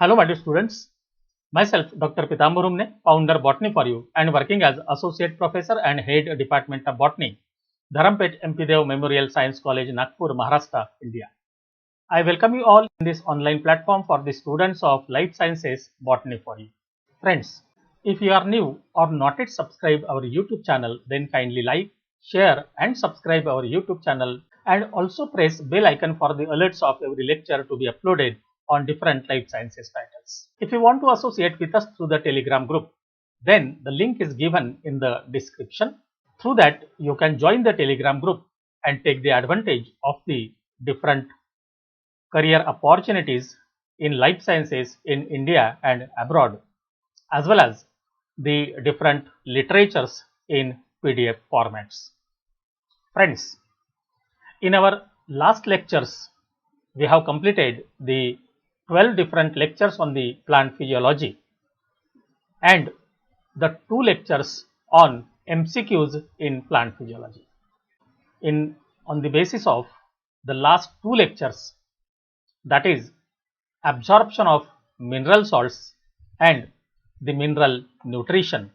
Hello, my dear students. Myself, Dr. Pitambar Humne, founder Botany for You, and working as Associate Professor and Head Department of Botany, Dharampet MP Dev Memorial Science College, Nagpur, Maharashtra, India. I welcome you all in this online platform for the students of Life Sciences Botany for You. Friends, if you are new or not yet subscribed our YouTube channel, then kindly like, share and subscribe our YouTube channel and also press bell icon for the alerts of every lecture to be uploaded on different life sciences titles. If you want to associate with us through the Telegram group, then the link is given in the description. Through that, you can join the Telegram group and take the advantage of the different career opportunities in life sciences in India and abroad, as well as the different literatures in PDF formats. Friends, in our last lectures, we have completed the 12 different lectures on the plant physiology and the 2 lectures on MCQs in plant physiology. On the basis of the last 2 lectures, that is absorption of mineral salts and the mineral nutrition,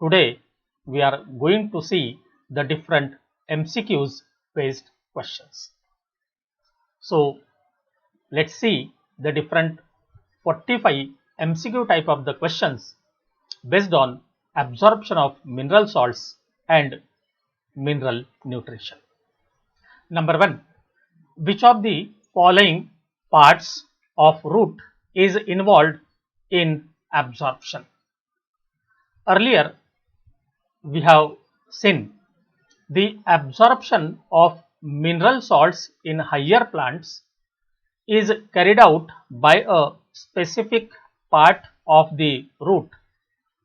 today we are going to see the different MCQs based questions. So let's see the different 45 MCQ type of the questions based on absorption of mineral salts and mineral nutrition. Number 1, which of the following parts of root is involved in absorption? Earlier we have seen the absorption of mineral salts in higher plants is carried out by a specific part of the root,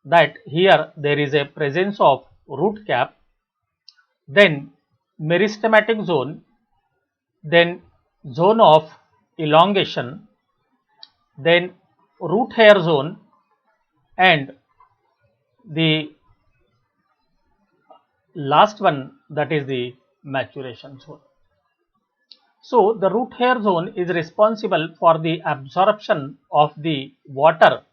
that here there is a presence of root cap, then meristematic zone, then zone of elongation, then root hair zone, and the last one, that is the maturation zone. So the root hair zone is responsible for the absorption of the water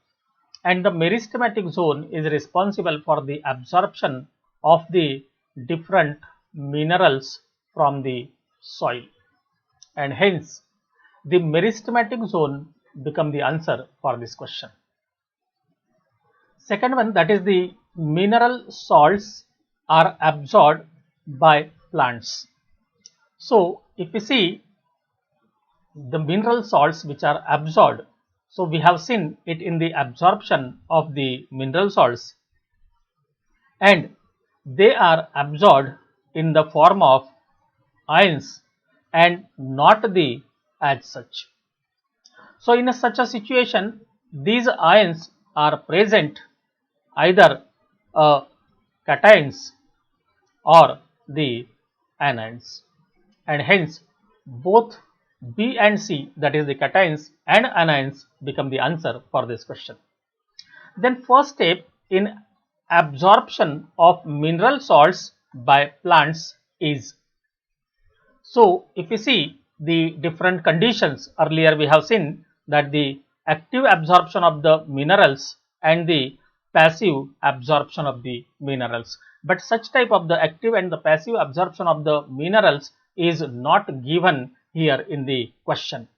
and the meristematic zone is responsible for the absorption of the different minerals from the soil, and hence the meristematic zone become the answer for this question. Second one, that is the mineral salts are absorbed by plants. So if we see the mineral salts which are absorbed, so we have seen it in the absorption of the mineral salts, and they are absorbed in the form of ions and not the as such. So in such a situation, these ions are present either cations or the anions, and hence both B and C, that is the cations and anions, become the answer for this question. Then first step in absorption of mineral salts by plants is, so if you see the different conditions, earlier we have seen that the active absorption of the minerals and the passive absorption of the minerals, but such type of the active and the passive absorption of the minerals is not given here in the question,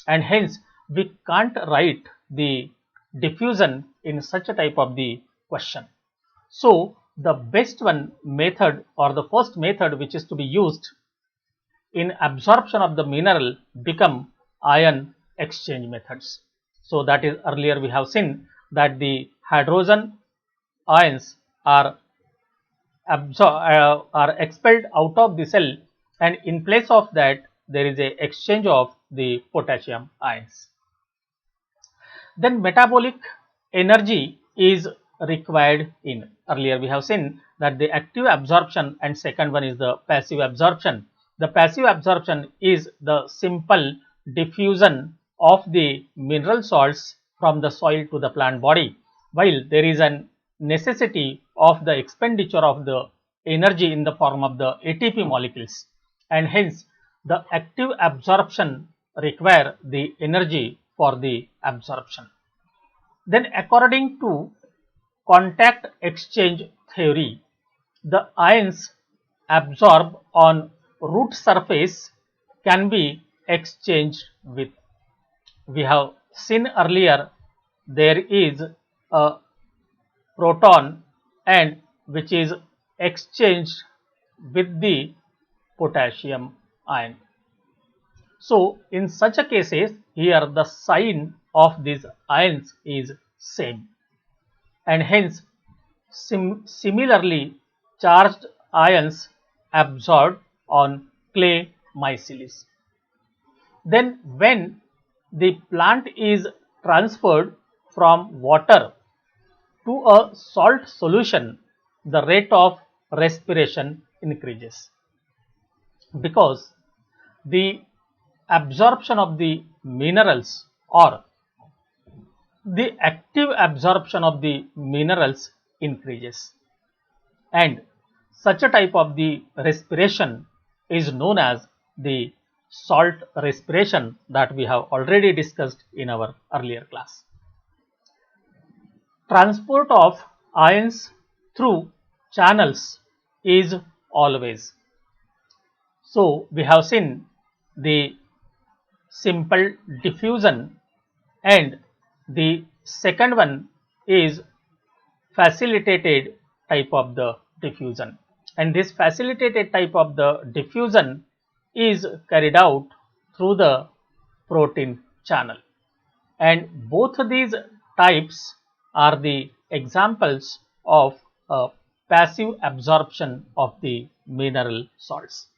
and hence we can't write the diffusion in such a type of the question. So the best one method, or the first method which is to be used in absorption of the mineral, become ion exchange methods. So that is, earlier we have seen that the hydrogen ions are expelled out of the cell, and in place of that there is a exchange of the potassium ions. Then metabolic energy is required in, earlier we have seen that the active absorption and second one is the passive absorption. The passive absorption is the simple diffusion of the mineral salts from the soil to the plant body, while there is a necessity of the expenditure of the energy in the form of the ATP molecules, and hence the active absorption require the energy for the absorption. Then according to contact exchange theory, the ions absorbed on root surface can be exchanged with. We have seen earlier there is a proton and which is exchanged with the potassium ion. So in such a cases, here the sign of these ions is same, and hence similarly charged ions absorbed on clay micelis. Then when the plant is transferred from water to a salt solution, the rate of respiration increases, because the absorption of the minerals or the active absorption of the minerals increases, and such a type of the respiration is known as the salt respiration that we have already discussed in our earlier class. Transport of ions through channels is always. So we have seen the simple diffusion, and the second one is facilitated type of the diffusion, and this facilitated type of the diffusion is carried out through the protein channel, and both these types are the examples of a passive absorption of the mineral salts,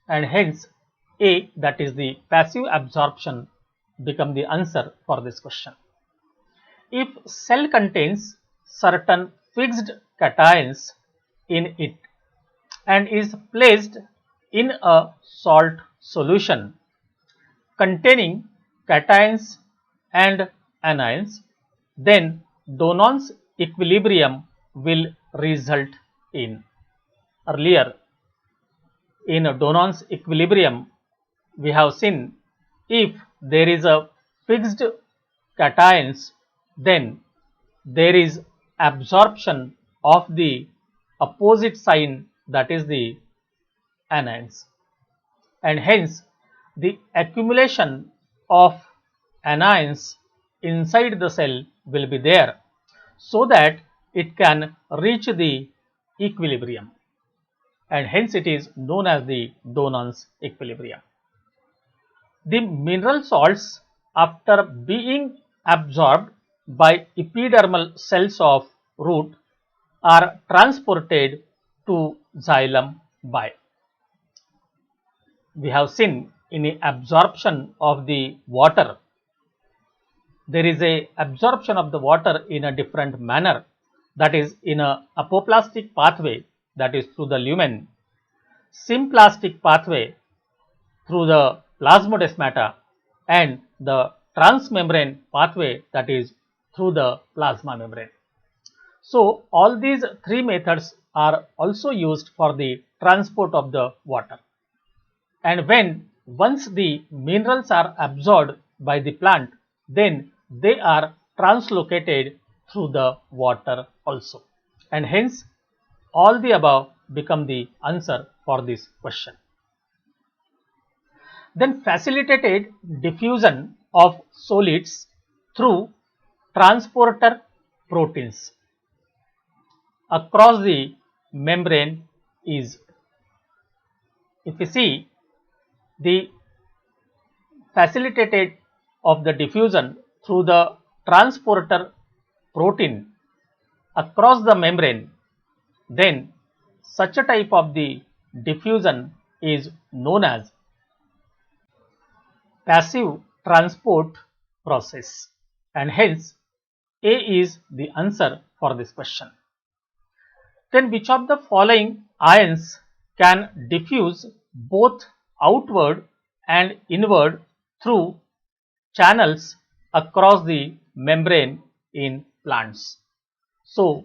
and hence A, that is the passive absorption, become the answer for this question. If cell contains certain fixed cations in it and is placed in a salt solution containing cations and anions, then Donon's equilibrium will result in. Earlier in Donon's equilibrium, we have seen if there is a fixed cations, then there is absorption of the opposite sign, that is the anions, and hence the accumulation of anions inside the cell will be there, so that it can reach the equilibrium, and hence it is known as the Donon's equilibrium. The mineral salts, after being absorbed by epidermal cells of root, are transported to xylem by. We have seen in the absorption of the water, there is a absorption of the water in a different manner, that is in a apoplastic pathway, that is through the lumen, symplastic pathway through the plasmodesmata, and the transmembrane pathway, that is through the plasma membrane. So all these three methods are also used for the transport of the water, and once the minerals are absorbed by the plant, then they are translocated through the water also, and hence all the above become the answer for this question. Then facilitated diffusion of solids through transporter proteins across the membrane is. If we see the facilitated of the diffusion through the transporter protein across the membrane, then such a type of the diffusion is known as passive transport process, and hence A is the answer for this question. Then which of the following ions can diffuse both outward and inward through channels across the membrane in plants? So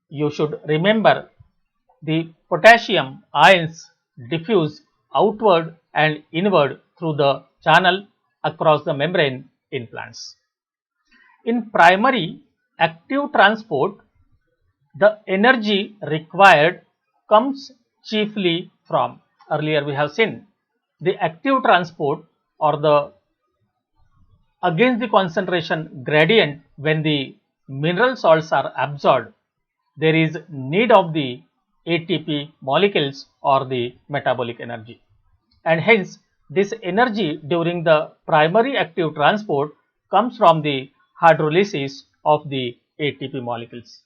you should remember the potassium ions diffuse outward and inward through the channel across the membrane in plants. In primary active transport, the energy required comes chiefly from, earlier we have seen, the active transport or the against the concentration gradient. When the mineral salts are absorbed, there is need of the ATP molecules or the metabolic energy, and hence this energy during the primary active transport comes from the hydrolysis of the ATP molecules.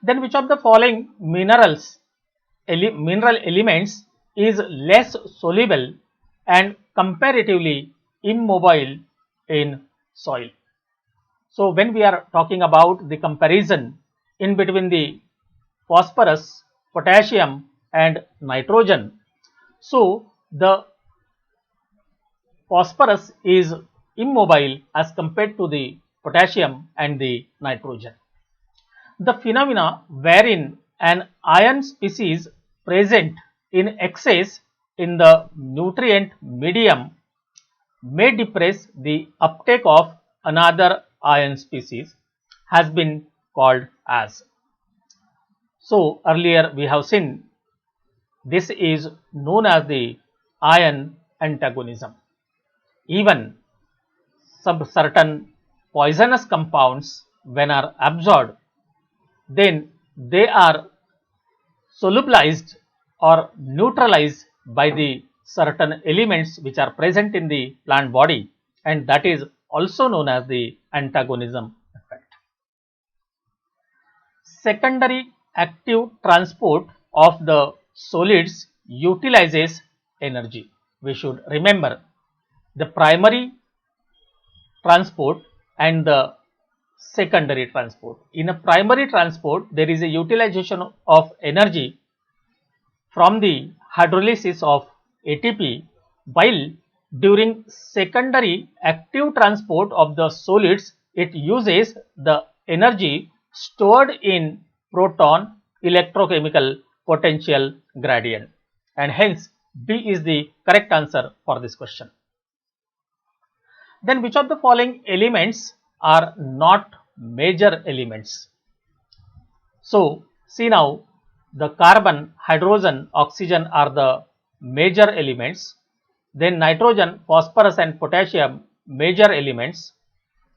Then which of the following mineral elements is less soluble and comparatively immobile in soil? So when we are talking about the comparison in between the phosphorus, potassium and nitrogen, so the phosphorus is immobile as compared to the potassium and the nitrogen. The phenomena wherein an iron species present in excess in the nutrient medium may depress the uptake of another iron species has been called as. So earlier we have seen this is known as the ion antagonism. Even certain poisonous compounds, when are absorbed, then they are solubilized or neutralized by the certain elements which are present in the plant body, and that is also known as the antagonism effect. Secondary active transport of the solids utilizes energy. We should remember the primary transport and the secondary transport. In a primary transport, there is a utilization of energy from the hydrolysis of ATP, while during secondary active transport of the solids, it uses the energy stored in proton electrochemical potential gradient, and hence B is the correct answer for this question. Then which of the following elements are not major elements? So see now, the carbon, hydrogen, oxygen are the major elements, then nitrogen, phosphorus and potassium major elements,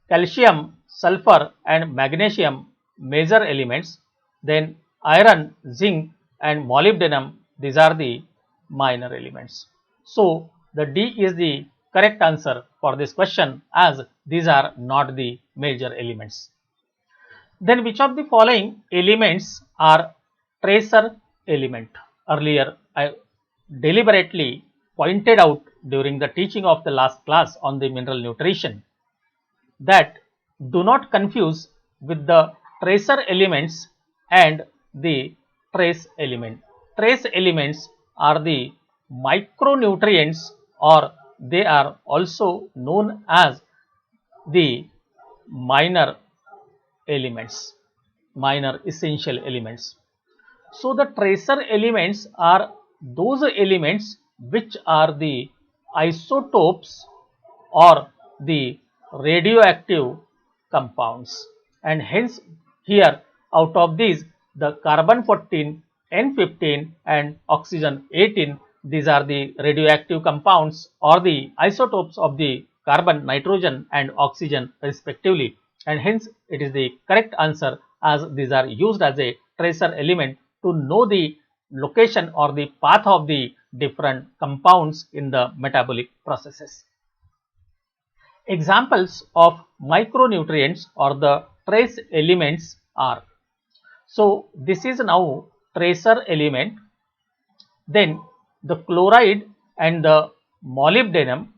calcium, sulfur and magnesium major elements, then iron, zinc and molybdenum, these are the minor elements. So the D is the correct answer for this question, as these are not the major elements. Then which of the following elements are tracer element? Earlier I deliberately pointed out during the teaching of the last class on the mineral nutrition that do not confuse with the tracer elements and the trace element. Trace elements are the micronutrients, or they are also known as the minor elements, minor essential elements. So the tracer elements are those elements which are the isotopes or the radioactive compounds, and hence here out of these the carbon 14, N15 and oxygen 18, these are the radioactive compounds or the isotopes of the carbon, nitrogen and oxygen respectively, and hence it is the correct answer, as these are used as a tracer element to know the location or the path of the different compounds in the metabolic processes. Examples of micronutrients or the trace elements are, so this is now tracer element, then the chloride and the molybdenum,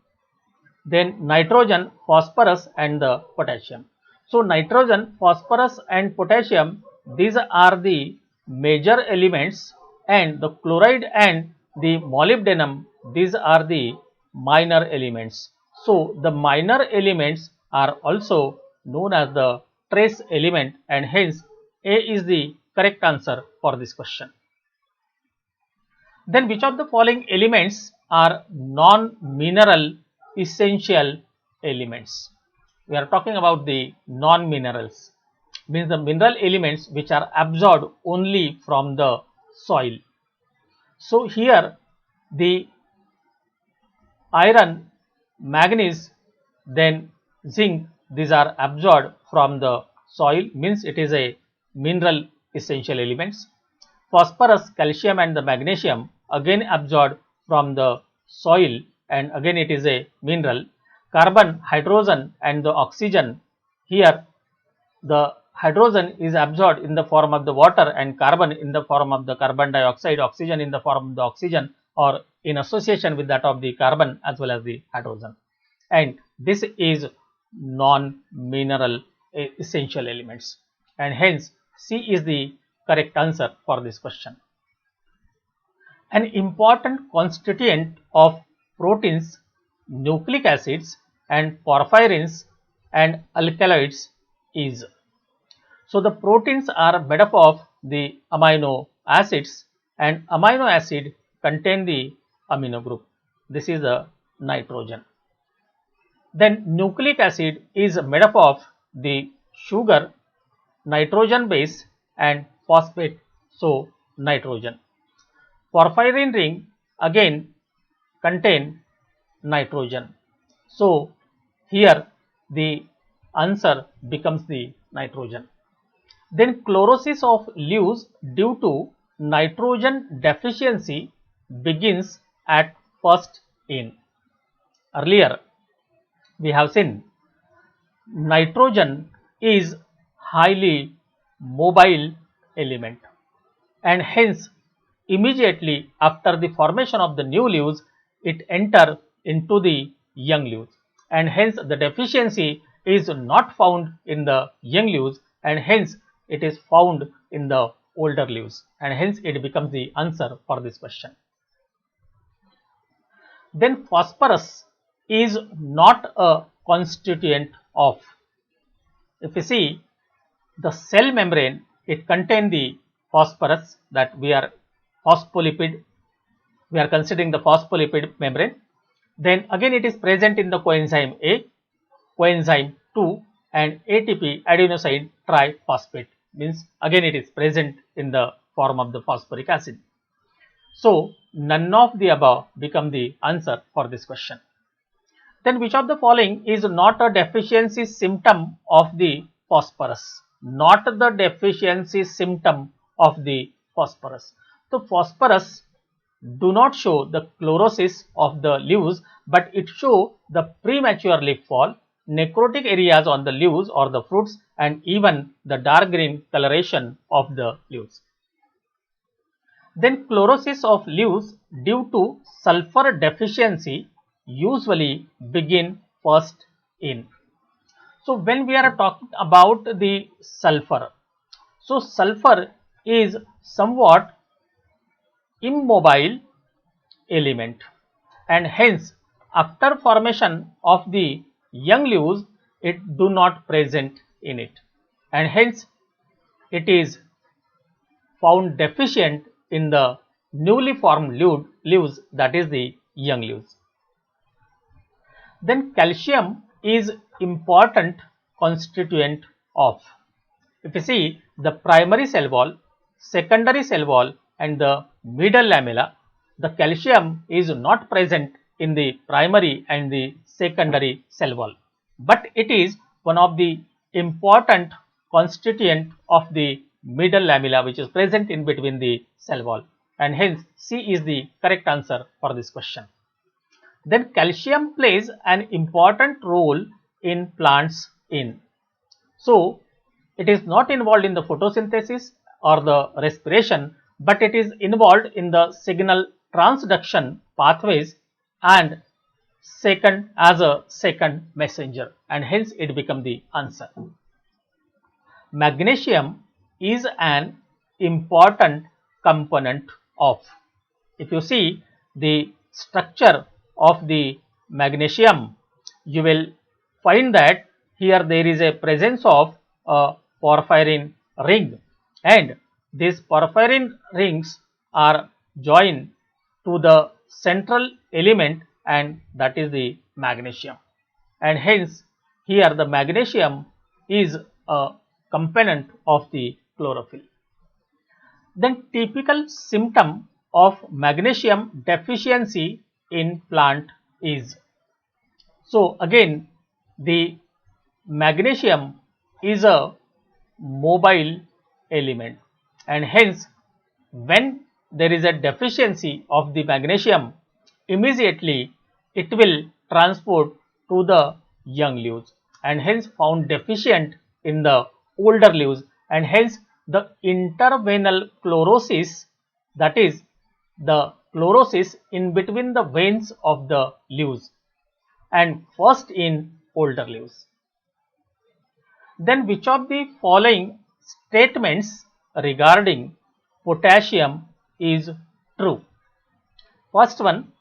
then nitrogen, phosphorus and the potassium. So nitrogen, phosphorus and potassium, these are the major elements, and the chloride and the molybdenum, these are the minor elements. So the minor elements are also known as the trace element, and hence A is the correct answer for this question. Then which of the following elements are non-mineral essential elements. We are talking about the non-minerals, means the mineral elements which are absorbed only from the soil. So here the iron, manganese, then zinc, these are absorbed from the soil, means it is a mineral essential elements. Phosphorus, calcium and the magnesium again absorbed from the soil and again it is a mineral. Carbon, hydrogen and the oxygen, here the hydrogen is absorbed in the form of the water and carbon in the form of the carbon dioxide, oxygen in the form of the oxygen or in association with that of the carbon as well as the hydrogen. And this is non-mineral essential elements, and hence C is the correct answer for this question. An important constituent of proteins, nucleic acids and porphyrins and alkaloids is. So the proteins are made up of the amino acids and amino acid contain the amino group. This is the nitrogen. Then nucleic acid is made up of the sugar, nitrogen base and phosphate, so nitrogen. Porphyrin ring again contain nitrogen. So here the answer becomes the nitrogen. Then chlorosis of leaves due to nitrogen deficiency begins at first in. Earlier we have seen nitrogen is highly mobile element and hence immediately after the formation of the new leaves it enter into the young leaves, and hence the deficiency is not found in the young leaves and hence it is found in the older leaves, and hence it becomes the answer for this question. Then phosphorus is not a constituent of. If you see the cell membrane, it contains the phosphorus, that we are phospholipid, we are considering the phospholipid membrane. Then again it is present in the coenzyme A, coenzyme 2 and ATP, adenosine triphosphate, means again it is present in the form of the phosphoric acid. So none of the above become the answer for this question. Then which of the following is not a deficiency symptom of the phosphorus? Not the deficiency symptom of the phosphorus. So phosphorus do not show the chlorosis of the leaves, but it show the premature leaf fall, necrotic areas on the leaves or the fruits, and even the dark green coloration of the leaves. Then chlorosis of leaves due to sulfur deficiency usually begin first in. So when we are talking about the sulfur, so sulfur is somewhat immobile element and hence after formation of the young leaves it do not present in it, and hence it is found deficient in the newly formed leaves, that is the young leaves. Then calcium is important constituent of. If you see the primary cell wall, secondary cell wall and the middle lamella, the calcium is not present in the primary and the secondary cell wall, but it is one of the important constituent of the middle lamella which is present in between the cell wall, and hence C is the correct answer for this question. Then calcium plays an important role in plants in. So it is not involved in the photosynthesis or the respiration, but it is involved in the signal transduction pathways and second as a second messenger, and hence it becomes the answer. Magnesium is an important component of. If you see the structure of the magnesium, you will find that here there is a presence of a porphyrin ring, and these porphyrin rings are joined to the central element, and that is the magnesium. and hence here the magnesium is a component of the chlorophyll. Then typical symptom of magnesium deficiency in plant is, so again the magnesium is a mobile element, and hence when there is a deficiency of the magnesium, immediately it will transport to the young leaves and hence found deficient in the older leaves, and hence the interveinal chlorosis, that is the chlorosis in between the veins of the leaves, and first in older leaves. Then which of the following statements regarding potassium is true? First one,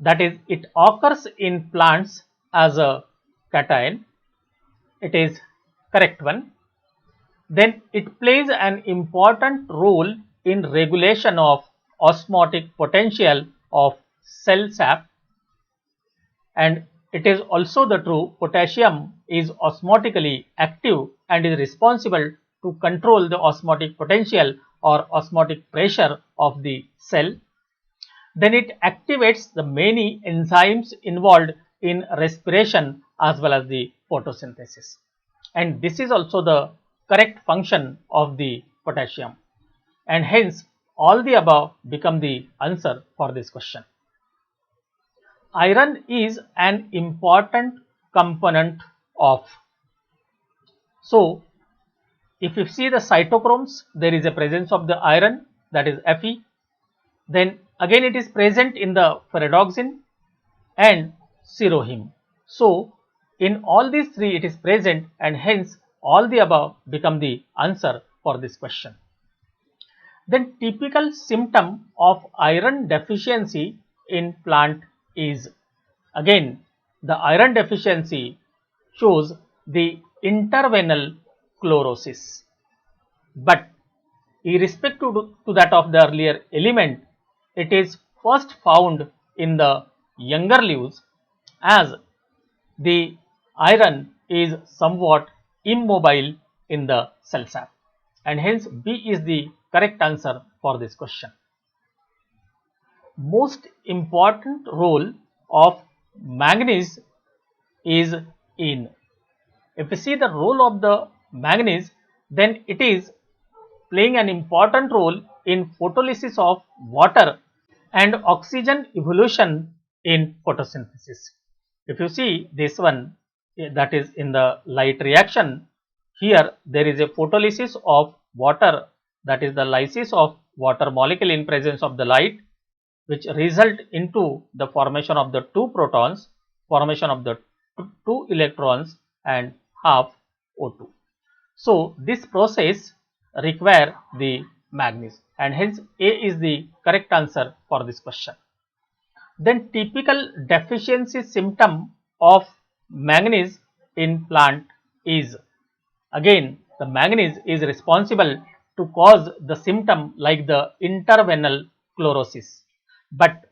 that is it occurs in plants as a cation. It is correct one. Then it plays an important role in regulation of osmotic potential of cell sap, and it is also the true potassium is osmotically active and is responsible to control the osmotic potential or osmotic pressure of the cell. Then it activates the many enzymes involved in respiration as well as the photosynthesis, and this is also the correct function of the potassium, and hence all the above become the answer for this question. Iron is an important component of, so if you see the cytochromes, there is a presence of the iron, that is Fe. Then again it is present in the ferredoxin and seroheme. So in all these three it is present, and hence all the above become the answer for this question. Then typical symptom of iron deficiency in plant is, again the iron deficiency shows the interveinal chlorosis, but irrespective to that of the earlier element, it is first found in the younger leaves, as the iron is somewhat immobile in the cell sap, and hence B is the correct answer for this question. Most important role of manganese is in, if you see the role of the manganese, then it is playing an important role in photolysis of water and oxygen evolution in photosynthesis. If you see this one, that is in the light reaction, here there is a photolysis of water, that is the lysis of water molecule in presence of the light, which result into the formation of the 2 protons, formation of the 2 electrons and half O2. So this process require the manganese, and hence A is the correct answer for this question. Then typical deficiency symptom of manganese in plant is, again the manganese is responsible to cause the symptom like the interveinal chlorosis, but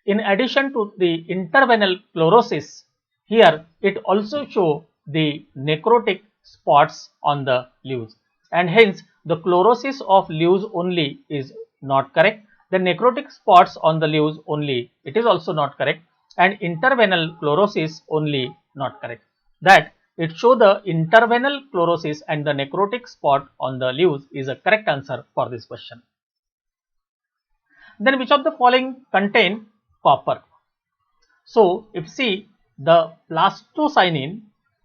in addition to the interveinal chlorosis, here it also show the necrotic spots on the leaves, and hence the chlorosis of leaves only is not correct, the necrotic spots on the leaves only, it is also not correct, and interveinal chlorosis only not correct. That it show the interveinal chlorosis and the necrotic spot on the leaves is a correct answer for this question. Then which of the following contain copper? So if see the plastocyanin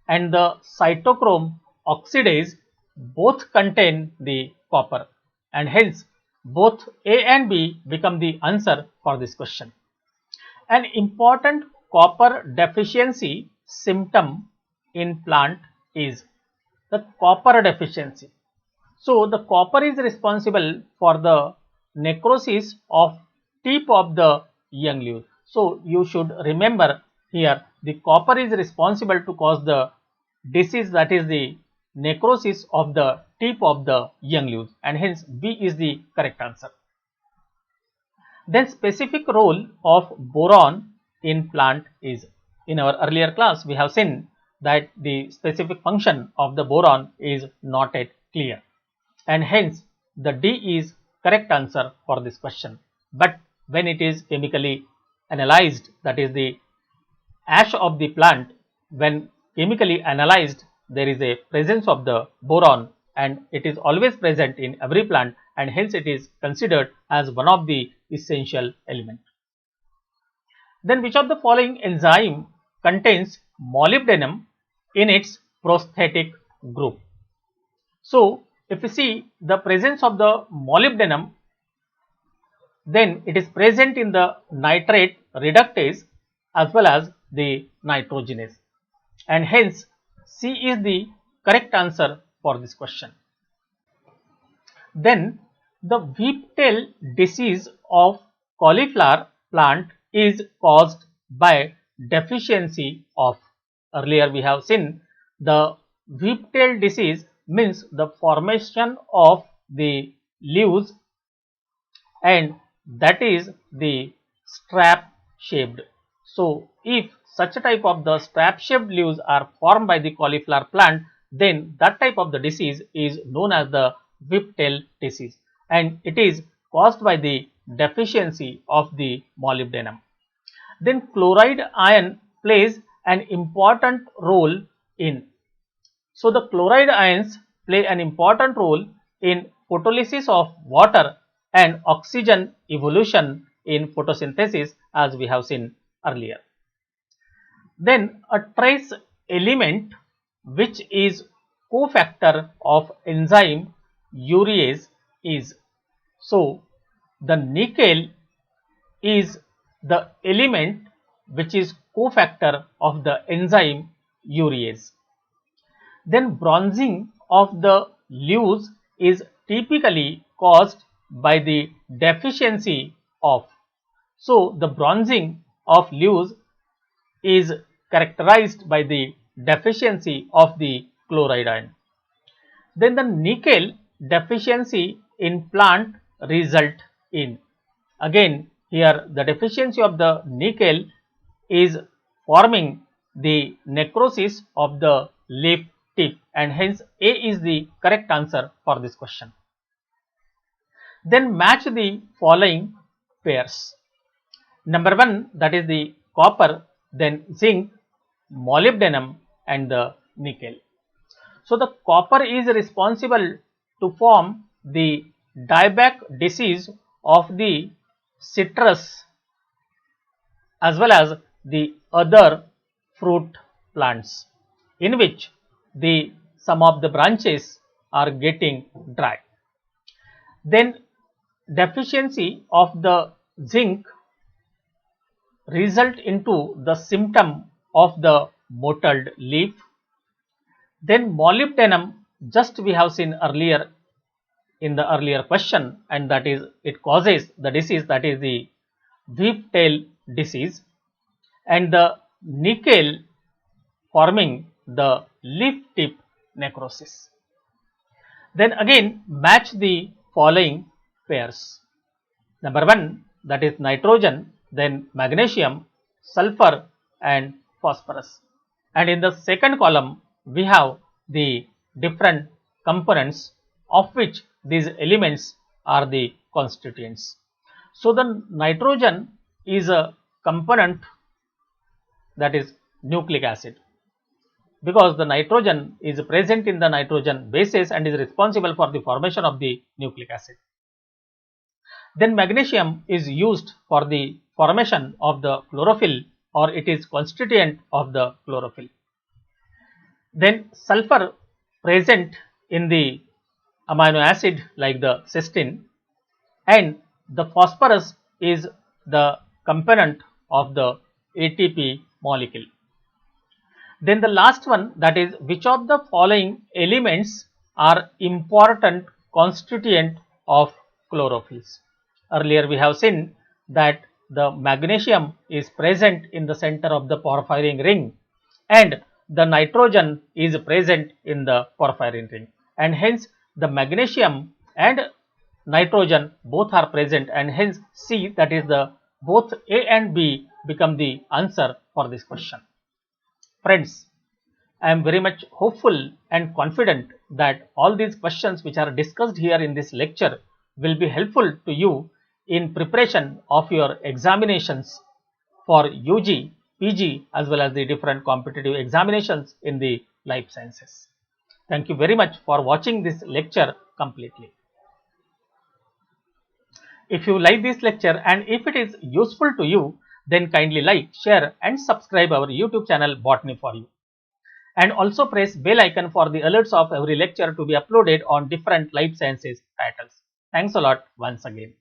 and the cytochrome oxidase both contain the copper, and hence both A and B become the answer for this question. An important copper deficiency symptom in plant is the copper deficiency. So the copper is responsible for the necrosis of tip of the young leaf. So you should remember here the copper is responsible to cause the disease, that is the necrosis of the tip of the young leaves, and hence B is the correct answer. Then specific role of boron in plant is, In our earlier class, we have seen that the specific function of the boron is not yet clear, and hence the D is correct answer for this question. But when it is chemically analyzed, that is the ash of the plant, when chemically analyzed, there is a presence of the boron, and it is always present in every plant, and hence it is considered as one of the essential elements. Then which of the following enzyme contains molybdenum in its prosthetic group? So if you see the presence of the molybdenum, then it is present in the nitrate reductase as well as the nitrogenase, and hence C is the correct answer for this question. Then the whiptail disease of cauliflower plant is caused by deficiency of. Earlier we have seen the whiptail disease means the formation of the leaves, and that is the strap shaped. So if such a type of the strap shaped leaves are formed by the cauliflower plant, then that type of the disease is known as the whiptail disease, and it is caused by the deficiency of the molybdenum. Then chloride ion plays an important role in. So the chloride ions play an important role in photolysis of water and oxygen evolution in photosynthesis, as we have seen earlier. Then a trace element which is cofactor of enzyme urease is. So the nickel is the element which is cofactor of the enzyme urease. Then bronzing of the leaves is typically caused by the deficiency of. So the bronzing of leaves is characterized by the deficiency of the chloride ion. Then the nickel deficiency in plant result in. Again here the deficiency of the nickel is forming the necrosis of the leaf tip, and hence A is the correct answer for this question. Then match the following pairs. Number 1, that is the copper, then zinc, molybdenum and the nickel. So the copper is responsible to form the dieback disease of the citrus as well as the other fruit plants, in which some of the branches are getting dry. Then deficiency of the zinc result into the symptom of the mottled leaf. Then molybdenum, just we have seen earlier in the earlier question, and that is it causes the disease, that is the whiptail disease, and the nickel forming the leaf tip necrosis. Then again match the following pairs. Number 1, that is nitrogen, then magnesium, sulfur and phosphorus, and in the second column we have the different components of which these elements are the constituents. So the nitrogen is a component, that is nucleic acid, because the nitrogen is present in the nitrogen bases and is responsible for the formation of the nucleic acid. Then magnesium is used for the formation of the chlorophyll, or it is constituent of the chlorophyll. Then sulfur present in the amino acid like the cysteine, and the phosphorus is the component of the ATP molecule. Then the last one, that is which of the following elements are important constituent of chlorophylls. Earlier we have seen that the magnesium is present in the center of the porphyrin ring, and the nitrogen is present in the porphyrin ring, and hence the magnesium and nitrogen both are present, and hence C, that is the both A and B become the answer for this question. Friends, I am very much hopeful and confident that all these questions which are discussed here in this lecture will be helpful to you in preparation of your examinations for UG, PG as well as the different competitive examinations in the life sciences. Thank you very much for watching this lecture completely. If you like this lecture and if it is useful to you, then kindly like, share and subscribe our YouTube channel Botany for You. And also press bell icon for the alerts of every lecture to be uploaded on different life sciences titles. Thanks a lot once again.